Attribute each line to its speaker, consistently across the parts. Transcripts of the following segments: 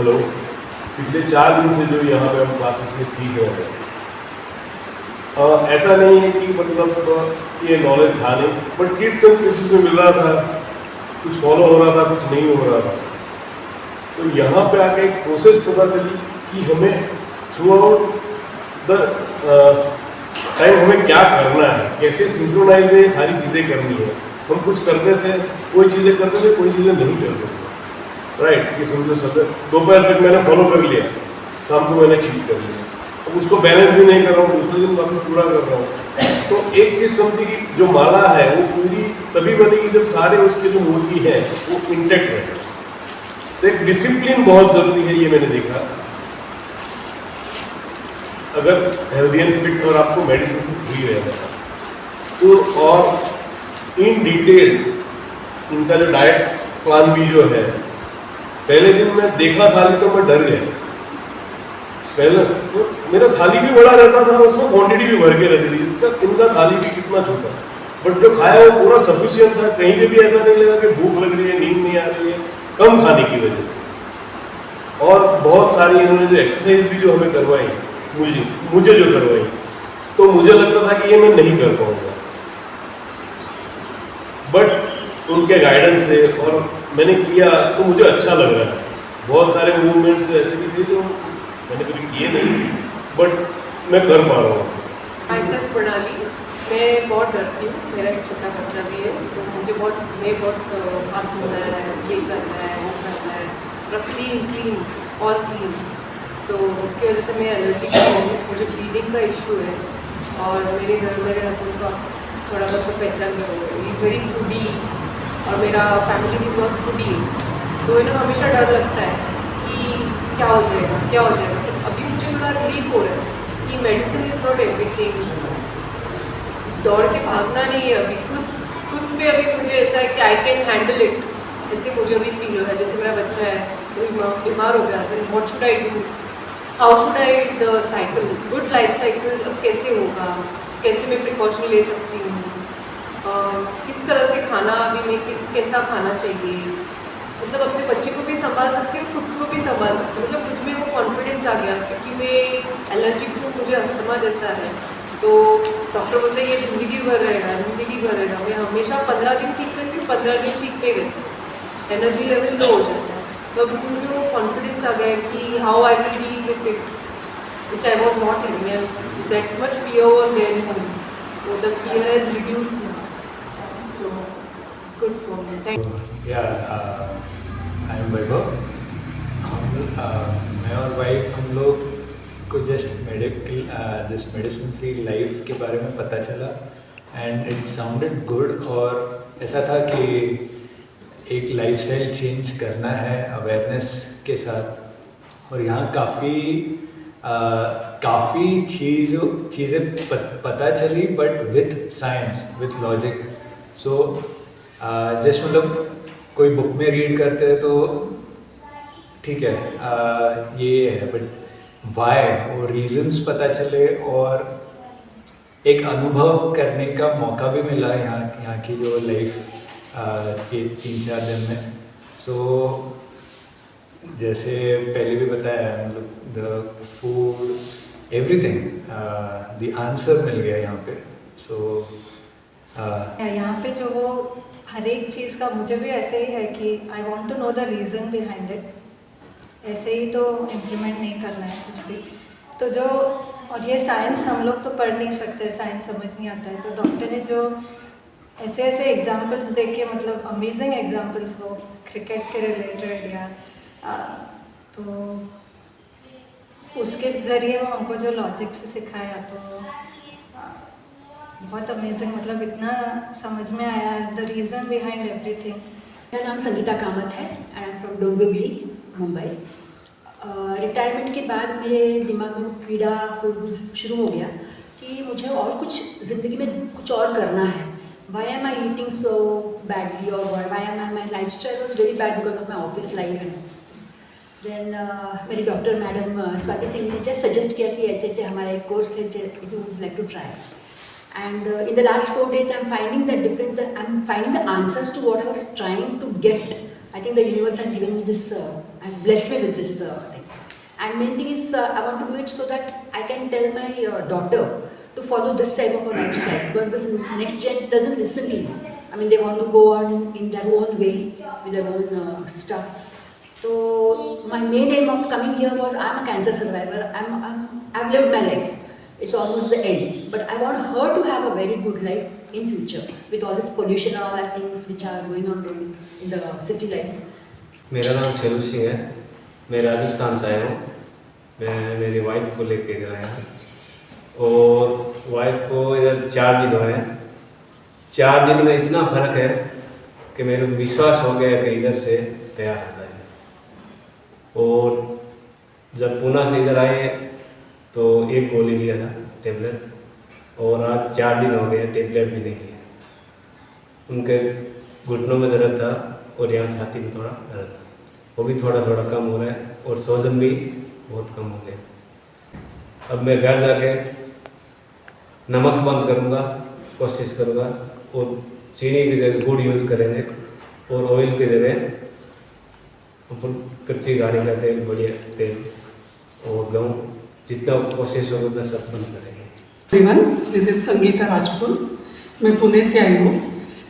Speaker 1: लोग पिछले 4 दिन से जो यहाँ पे हम क्लासेस में सीख रहे हैं। ऐसा नहीं है कि मतलब ये नॉलेज था नहीं, बट किड्स एंड प्लेसेस में मिल रहा था, कुछ फॉलो हो रहा था, कुछ नहीं हो रहा था। तो यहाँ पे आके एक प्रोसेस पता चली कि हमें थ्रू आउट द टाइम हमें क्या करना है, कैसे सिंक्रोनाइज में ये सारी चीज़ें करनी है। हम कुछ करते थे, कोई चीज़ें करते थे, कोई चीज़ें नहीं करते थे, राइट। कि समझो सब दोपहर तक मैंने फॉलो कर लिया, शाम को मैंने चीट कर लिया, अब उसको बैलेंस भी नहीं कर रहा हूँ, दूसरे दिन वापस पूरा कर रहा हूँ। तो एक चीज़ समझिए कि जो माला है वो पूरी तभी बनेगी जब सारे उसके जो मोती हैं वो इंटेक्ट रहें। तो एक डिसिप्लिन बहुत ज़रूरी है, ये मैंने देखा। अगर हेल्दी एंड फिट और आपको मेडिटेशन फ्री रहना है तो, और इन डिटेल इनका जो डाइट प्लान भी जो है, पहले दिन मैं देखा थाली तो मैं डर गया। पहले तो मेरा थाली भी बड़ा रहता था, उसमें क्वांटिटी भी भर के रहती थी, इनका थाली भी कितना छोटा, बट जो खाया वो पूरा सफिशियंट था। कहीं पे भी ऐसा नहीं लगा कि भूख लग रही है, नींद नहीं आ रही है, कम खाने की वजह से। और बहुत सारी इन्होंने जो एक्सरसाइज भी जो हमें करवाई, मुझे जो करवाई, तो मुझे लगता था कि ये मैं नहीं कर पाऊँगा, बट उनके गाइडेंस से और मैंने किया तो मुझे अच्छा लग रहा है। बहुत सारे मूवमेंट्स ऐसे भी थे जो मैंने कभी किए नहीं, बट मैं कर पा रहा हूँ।
Speaker 2: आयसर प्रणाली, मैं बहुत डरती हूँ, मेरा एक छोटा बच्चा भी है, तो मुझे बहुत हाथ धोना है, ये करना है, वो करना है, क्लीन ऑल क्लीन। तो उसकी वजह से मैं एलर्जी की हूँ, मुझे ब्लीडिंग का इशू है, और मेरे घर मेरे हस्बैंड का थोड़ा बहुत तो पहचान कर, इज़ वेरी फूडी, और मेरा फैमिली भी बहुत फूडी है। तो इन्हें हमेशा डर लगता है कि क्या हो जाएगा। तो अभी मुझे थोड़ा रिलीफ हो रहा है कि मेडिसिन इज़ नॉट एवरीथिंग, दौड़ के भागना नहीं है अभी, खुद पे अभी मुझे ऐसा है कि आई कैन हैंडल इट। जैसे मुझे अभी फील हो रहा है, जैसे मेरा बच्चा है तो बीमार हो गया, then what should I do, how should I the cycle, good life cycle अब कैसे होगा, कैसे मैं प्रिकॉशन ले सकती हूँ, किस तरह से खाना अभी मैं कैसा खाना चाहिए, मतलब अपने बच्चे को भी संभाल सकती हूँ, खुद को भी संभाल सकती हूँ। मतलब मुझ में वो कॉन्फिडेंस आ गया, क्योंकि मैं एलर्जिक हूँ, मुझे अस्थमा जैसा है। तो डॉक्टर बोलते हैं ये ज़िंदगी भर रहेगा। मैं हमेशा 15 दिन ठीक रहती हूँ, 15 दिन ठीक नहीं रहती, एनर्जी लेवल लो हो जाता है। तो अब मुझे वो कॉन्फिडेंस आ गया कि how I will deal with it, which I was not having, that much fear was there in me, तो the fear has reduced now, so it's good for me. Thank you.
Speaker 3: I am Vaibhav. मैं और wife हम लोग को just medicine free life के बारे में पता चला, एंड इट साउंडेड गुड। और ऐसा था कि एक लाइफस्टाइल चेंज करना है अवेयरनेस के साथ, और यहाँ काफ़ी चीज़ें पता चली, but with science, with logic. So just मतलब कोई बुक में रीड करते हैं तो ठीक है, ये है, बट वाई और रीजंस पता चले, और एक अनुभव करने का मौका भी मिला यहाँ की जो लाइफ ये 3-4 दिन में। सो जैसे पहले भी बताया, मतलब the food everything, the answer मिल गया यहाँ पे। सो
Speaker 4: यहाँ पे जो वो हर एक चीज़ का मुझे भी ऐसे ही है कि I want to know the reason behind it, ऐसे ही तो इम्प्लीमेंट नहीं करना है कुछ भी। तो जो, और ये साइंस हम लोग तो पढ़ नहीं सकते, साइंस समझ नहीं आता है, तो डॉक्टर ने जो ऐसे एग्जाम्पल्स देखे, मतलब अमेजिंग एग्जाम्पल्स, वो क्रिकेट के रिलेटेड या तो उसके ज़रिए वो हमको जो लॉजिक से सिखाया, तो बहुत अमेजिंग, मतलब इतना समझ में आया द रीज़न बिहाइंड एवरीथिंग।
Speaker 5: मेरा नाम संगीता कामत है, and I am from Dombivli, Mumbai. Retirement के बाद मेरे दिमाग में कीड़ा शुरू हो गया कि मुझे और कुछ ज़िंदगी में कुछ और करना है। Why am I eating so badly, or why am my lifestyle was very bad because of my office life and then मेरी डॉक्टर मैडम स्वाति सिंह ने जस्ट सजेस्ट किया कि ऐसे हमारा एक कोर्स है, if you would like to try. And in the last 4 days, I'm finding the difference, that I'm finding the answers to what I was trying to get. I think the universe has given me this, has blessed me with this thing. And main thing is, I want to do it so that I can tell my daughter to follow this type of a lifestyle, because this next gen doesn't listen to me. I mean, they want to go on in their own way with their own stuff. So my main aim of coming here was, I'm a cancer survivor. I've lived my life. It's almost the end. But I want her to have a very good life in future with all this pollution and all that things which are going on in the city life.
Speaker 6: मेरा नाम चेरू सिंह है। मैं राजस्थान से आया हूँ। मैं मेरी wife को लेके इधर आया हूँ और वाइफ को इधर 4 दिन हुए हैं। 4 दिन में इतना फर्क है कि मेरे को विश्वास हो गया कि इधर से तैयार हो जाए। और जब पूना से इधर आए तो एक गोली लिया था टेबलेट, और आज 4 दिन हो गए टेबलेट भी नहीं लिया। उनके घुटनों में दर्द था और यहाँ छाती में थोड़ा दर्द था, वो भी थोड़ा थोड़ा कम हो रहा है और सोजन भी बहुत कम हो गया। अब मैं घर जाके नमक बंद करूँगा, कोशिश करूँगा, और चीनी की जगह गुड़ यूज़ करेंगे और ऑयल की जगह अपन कच्ची गाड़ी का तेल, बढ़िया तेल और गेहूँ, जितना कोशिश होगा उतना सब बंद करेंगे।
Speaker 7: Everyone, this is Sangeeta Rajput. मैं पुणे से आई हूँ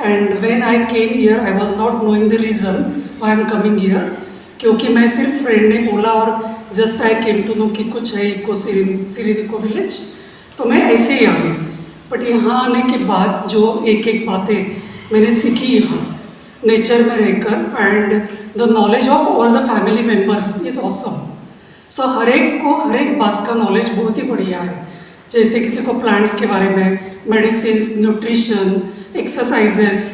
Speaker 7: and when I came here I was not knowing the reason why I am coming here, क्योंकि मैं सिर्फ फ्रेंड ने बोला और just I came to know कि कुछ है इको सिरिनिको विलेज, तो मैं ऐसे ही आ गई। बट यहाँ आने के बाद जो एक एक बातें मैंने सीखी यहाँ नेचर में रहकर, and the knowledge of all the family members is awesome. So हर एक बात का नॉलेज बहुत ही बढ़िया है। जैसे किसी को प्लांट्स के बारे में, medicine, nutrition, exercises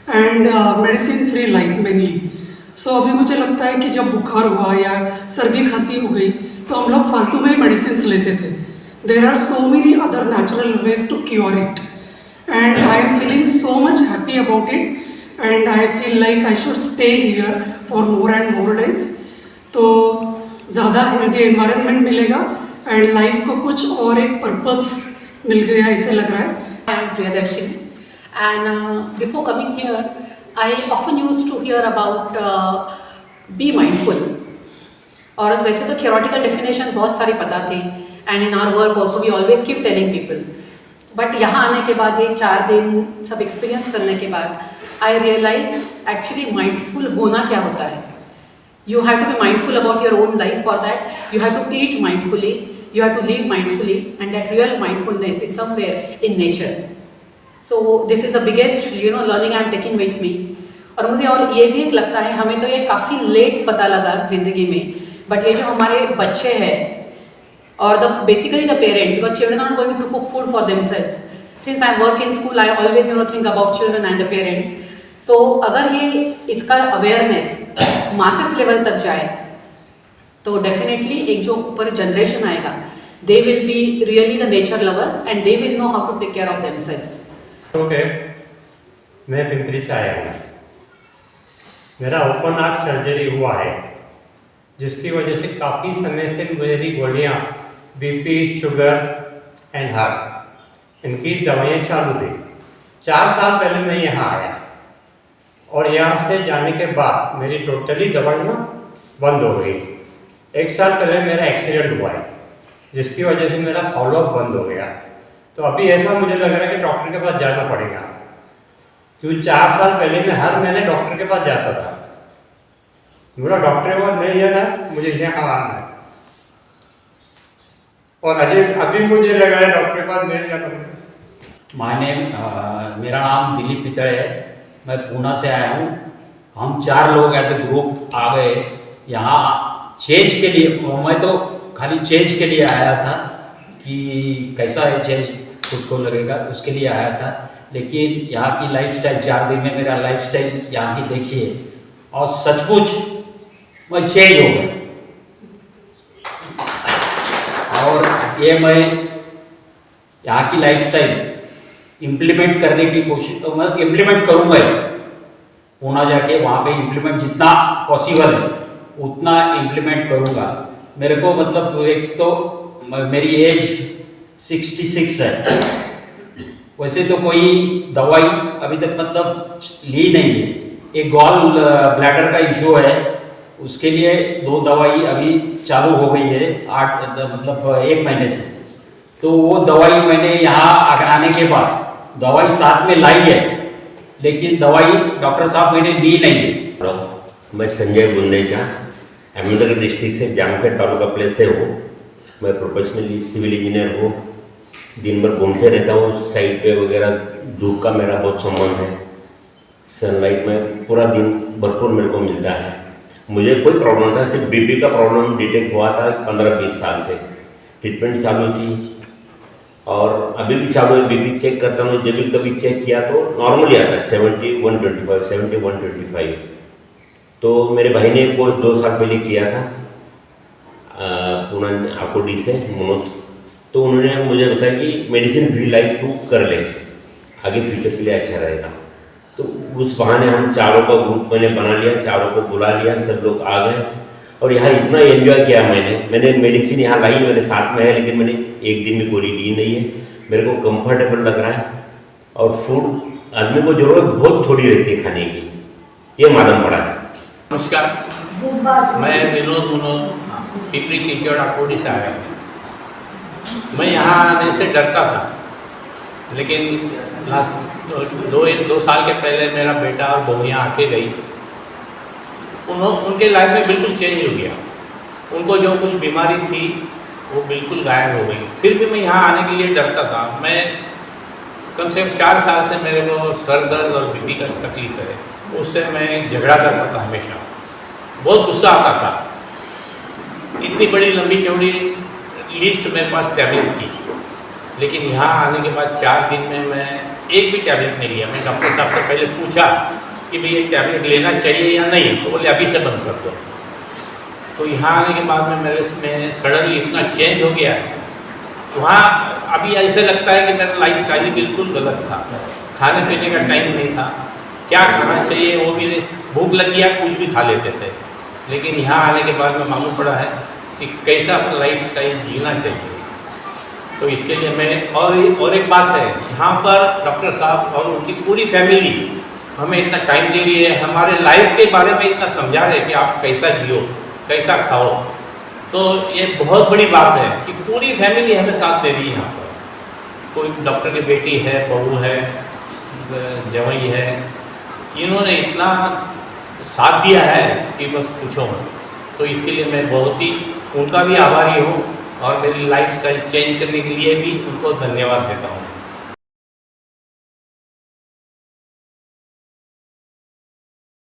Speaker 7: and medicine free life mainly. So अभी मुझे लगता है कि जब बुखार हुआ या सर्दी खांसी हो गई तो हम लोग फालतू में मेडिसिन लेते थे। There are so many other natural ways to cure it and I am feeling so much happy about it and I feel like I should stay here for more and more days. तो ज़्यादा healthy environment मिलेगा and life को कुछ और एक purpose मिल गया ऐसे लग रहा है।
Speaker 8: I am Priyadarshini, and before coming here, I often used to hear about be mindful. और वैसे तो theoretical definitions बहुत सारी पता थी, and in our work also we always keep telling people. But यहाँ आने के बाद ये 4 दिन सब experience करने के बाद I realize actually mindful होना क्या होता है। You have to be mindful about your own life. For that, you have to eat mindfully, you have to live mindfully, and that real mindfulness is somewhere in nature. So this is the biggest, learning I am taking with me. और मुझे और ये भी एक लगता है, हमें तो ये काफ़ी लेट पता लगा ज़िंदगी में, बट ये जो हमारे बच्चे हैं और basically the parent, because children are going to cook food for themselves. Since I work in school, I always think about children and the parents. So अगर ये इसका अवेयरनेस मासेस लेवल तक जाए तो डेफिनेटली एक जो ऊपर जनरेशन आएगा, they will be really the nature lovers and they will know how to take care of themselves.
Speaker 9: Okay, मैं पिंपरी से आया हूँ। मेरा ओपन हार्ट सर्जरी हुआ है, जिसकी वजह से काफ़ी समय से मेरी गोलियाँ बीपी, शुगर एंड हार्ट, इनकी दवाइयाँ चालू थी। 4 साल पहले मैं यहाँ आया और यहाँ से जाने के बाद मेरी टोटली दवाइयाँ बंद हो गई। 1 साल पहले मेरा एक्सीडेंट हुआ है, जिसकी वजह से मेरा फॉलोअप बंद हो गया। तो अभी ऐसा मुझे लग रहा है कि डॉक्टर के पास जाना पड़ेगा, क्योंकि 4 साल पहले मैं हर महीने डॉक्टर के पास जाता था। मेरा डॉक्टर के पास नहीं जाना, मुझे यहाँ आना है, और अभी मुझे लगा है डॉक्टर के पास नहीं जाना पड़ेगा।
Speaker 10: मेरा नाम दिलीप पितड़े है, मैं पूना से आया हूँ। हम 4 लोग ऐसे ग्रुप आ गए यहाँ चेंज के लिए। मैं तो खाली चेंज के लिए आया था कि कैसा है चेंज खुद को लगेगा, उसके लिए आया था। लेकिन यहाँ की लाइफस्टाइल, 4 दिन में मेरा लाइफस्टाइल यहाँ की देखिए और सचमुच मैं चेंज हो गया। और ये मैं यहाँ की लाइफस्टाइल इम्प्लीमेंट करने की कोशिश, तो मैं इम्प्लीमेंट करूँगा ही। पूना जाके वहाँ पे इम्प्लीमेंट जितना पॉसिबल है उतना इम्प्लीमेंट करूँगा। मेरे को मतलब एक तो मेरी एज 66 है वैसे तो कोई दवाई अभी तक मतलब ली नहीं है। एक गॉल ब्लैडर का इशू है, उसके लिए 2 दवाई अभी चालू हो गई है 1 महीने से। तो वो दवाई मैंने यहाँ आने के बाद दवाई साथ में लाई है, लेकिन दवाई डॉक्टर साहब मैंने ली नहीं है।
Speaker 11: मैं संजय गुंदेचा अहमदनगर डिस्ट्रिक्ट से जामखेड़ तालुका प्लेस से हूँ। मैं प्रोफेशनली सिविल इंजीनियर हूँ। दिन भर घूमते रहता हूँ साइड पे वगैरह। धूप का मेरा बहुत संबंध है। सनलाइट में पूरा दिन भरपूर मेरे को मिलता है। मुझे कोई प्रॉब्लम था, सिर्फ बीपी का प्रॉब्लम डिटेक्ट हुआ था 15-20 साल से। ट्रीटमेंट चालू थी और अभी भी चालू है। बीपी चेक करता हूँ, जब भी कभी चेक किया तो नॉर्मली आता है 70-125, 70-125। तो मेरे भाई ने एक कोर्स 2 साल पहले किया था पुणे आकोडी से मनोज। तो उन्होंने मुझे बताया कि मेडिसिन फ्री लाइफ तू कर ले, आगे फ्यूचर के लिए अच्छा रहेगा। तो उस बहाने हम चारों का ग्रुप मैंने बना लिया, चारों को बुला लिया, सब लोग आ गए और यहाँ इतना एंजॉय किया मैंने मेडिसिन यहाँ लाई है, मेरे साथ में है, लेकिन मैंने एक दिन भी गोली ली नहीं है। मेरे को कंफर्टेबल लग रहा है और फूड आदमी को ज़रूरत बहुत थोड़ी रहती है खाने की, ये मालूम पड़ा है।
Speaker 12: नमस्कार, मैं विनोद मनोज पिपरी कीचड़ आकोडी से आया हूँ। मैं यहाँ आने से डरता था, लेकिन लास्ट 2 साल के पहले मेरा बेटा और बहू यहाँ आके गई। उनके लाइफ में बिल्कुल चेंज हो गया। उनको जो कुछ बीमारी थी वो बिल्कुल गायब हो गई। फिर भी मैं यहाँ आने के लिए डरता था। मैं कम से कम 4 साल से मेरे को सर दर्द और बीपी का तकलीफ है। उससे मैं झगड़ा करता था, हमेशा बहुत गुस्सा आता था। इतनी बड़ी लंबी चौड़ी लिस्ट मेरे पास टैबलेट की, लेकिन यहाँ आने के बाद 4 दिन में मैं एक भी टैबलेट नहीं लिया। मैं डॉक्टर साहब से पहले पूछा कि भाई ये टैबलेट लेना चाहिए या नहीं, तो बोले अभी से बंद कर दो। तो यहाँ आने के बाद में मेरे में सडनली इतना चेंज हो गया है। वहाँ अभी ऐसे लगता है कि मेरा लाइफ स्टाइल बिल्कुल गलत था। खाने पीने का टाइम नहीं था, क्या खाना चाहिए वो भी नहीं, भूख लग गया कुछ भी खा लेते थे। लेकिन यहाँ आने के बाद में मालूम पड़ा है कि कैसा अपना लाइफ स्टाइल जीना चाहिए। तो इसके लिए मैं और एक बात है, यहाँ पर डॉक्टर साहब और उनकी पूरी फैमिली हमें इतना टाइम दे रही है, हमारे लाइफ के बारे में इतना समझा रहे हैं कि आप कैसा जियो, कैसा खाओ। तो ये बहुत बड़ी बात है कि पूरी फैमिली हमें साथ दे रही है। यहाँ पर कोई डॉक्टर की बेटी है, बहू है, जवाई है, इन्होंने इतना साथ दिया है कि बस पूछो मत। तो इसके लिए मैं बहुत ही उनका भी आभारी हूँ और मेरी लाइफ स्टाइल चेंज करने के लिए भी उनको धन्यवाद देता हूँ।